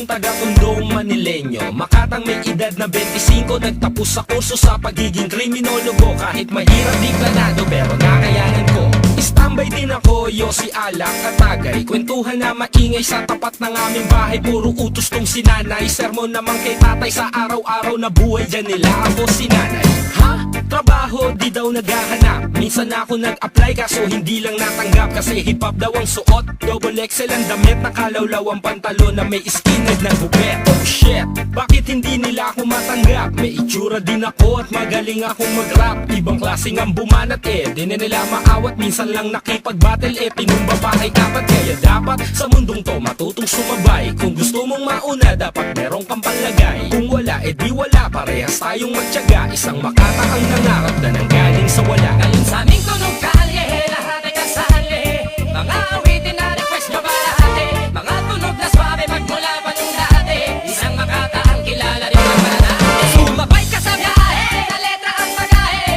taga-tundong Manileño, Makatang may edad na 25. Nagtapos sa kurso sa pagiging kriminologo. Kahit mahirap di planado pero nakayanan ko. Istambay din ako, Yossi Alak at Tagay. Kwentuhan na maingay sa tapat ng aming bahay. Puro utos tong sinanay. Sermon naman kay tatay sa araw-araw na buhay. Dyan nila ako sinanay. Ha? Trabaho di daw naghahanap. Minsan ako nag-apply kaso hindi lang natanggap. Kasi hip-hop daw ang suot. Double XL ang damit. Nakalawlaw ang pantalon na may skinhead na gubet. Oh shit, bakit hindi nila ako matanggap? May itsura din ako at magaling akong mag-rap. Ibang klaseng ang bumanat di na nila maawat. Minsan lang nakipag-battle tinumba pa ay apat. Kaya dapat sa mundong to matutong sumabay. Kung gusto mong mauna dapat merong kang panlagay. Kung wala di wala, parehas tayong magtiyaga. Isang Makata ang nangarap na nanggaling sa wala. Ngayon sa aming tunog kalye, lahat ay kasali. Mga awitin na request nyo ba lahati? Mga tunog na swabe magmula pa nung dati. Isang Makata ang kilala rin ng mananate. Sumabay ka sa biyahe, na letra ang magahe.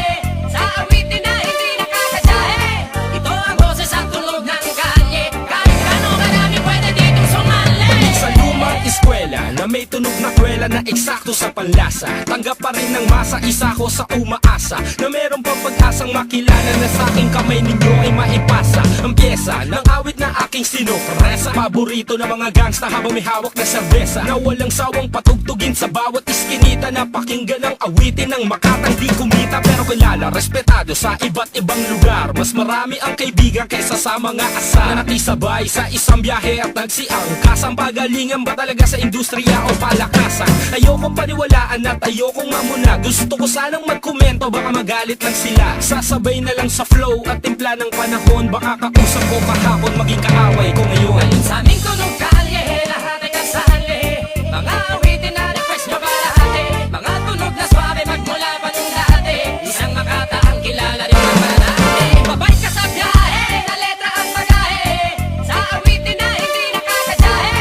Sa awitin na hindi nakakadyahe. Ito ang boses at tunog ng kalye. Kahit gano'ng karami pwede ditong sumali. Sa lumang eskwela na may tunog na kwela na eksakto sa panlasa. Tanggap pa rin ng masa, isa ko sa umaasa na meron pang pag-asang makilala na sa aking kamay ninyo ay maipasa ang pyesa ng awit na aking sinupresa. Paborito ng mga gangsta habang may hawak na serbesa, na walang sawang patugtugin sa bawat iskinita. Na pakinggan ang awitin ng Makatang di kumita pero kilala, respetado sa iba't ibang lugar. Mas marami ang kaibigan kaysa sa mga asa na nakisabay sa isang biyahe at nagsiangkas. Ang pagalingan ba talaga sa industriya o palakasan? Ayokong paniwalaan at ayokong mamuna. Gusto ko sanang magkomento, baka magalit lang sila. Sasabay na lang sa flow at timpla ng panahon. Baka kausap ko kahapon, maging kaaway ko ngayon. Ngayon sa aming tunog kalye, lahat ay kasali. Mga awitin na request nyo ba lahati? Mga tunog na swabe magmula pa nung dati. Isang Makata ang kilala rin ng mananate. Babay ka sa biyahe, na letra ang magahe. Sa awitin na hindi nakakadyahe.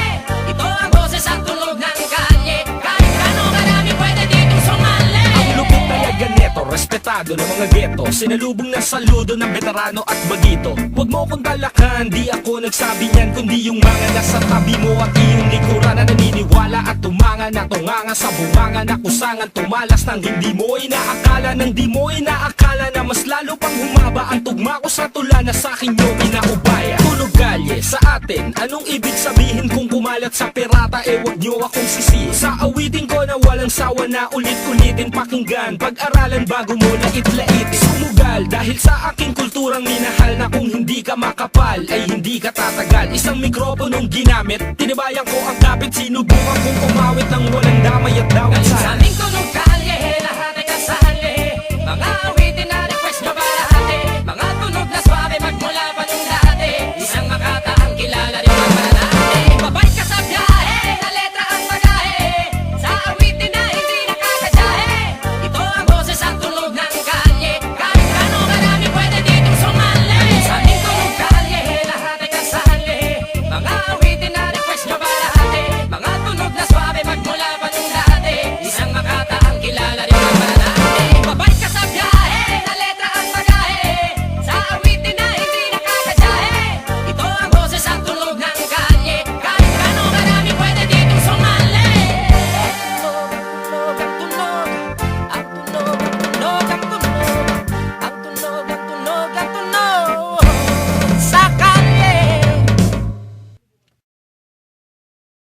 Ito ang boses at tunog ng kalye. Kahit gano'ng karami pwede ditong sumali. Ang lupit talaga neto, respetado ng mga geto. Sinalubong ng saludo ng veterano at bagito. Huwag mo kong talakan, di ako nagsabi niyan, kundi yung mga nasa tabi mo at iyong likuran na naniniwala at tumanga na tunganga sa bunganga na kusangan. Tumalas ng hindi mo inaakala, nang di mo inaakala na mas lalo pang humaba ang tugma ko sa tula na sa akin nyo pinaubaya. Tunog kalye sa atin, anong ibig sabihin kung kumalat sa pirata? Wag nyo akong sisi sa awitin ko na walang sawa na ulit-ulitin. Pakinggan, pag-aralan bago mo lait-laitin. Sumugal dahil sa aking kulturang minahal na kung hindi ka makapal ay hindi ka tatagal. Isang mikroponong ginamit, tinibayan ko ang kapit. Sinubukan kong umawit ng walang damay at dawat Ngayon sa sa aming tunog kalye, lahat ay kasali. Mga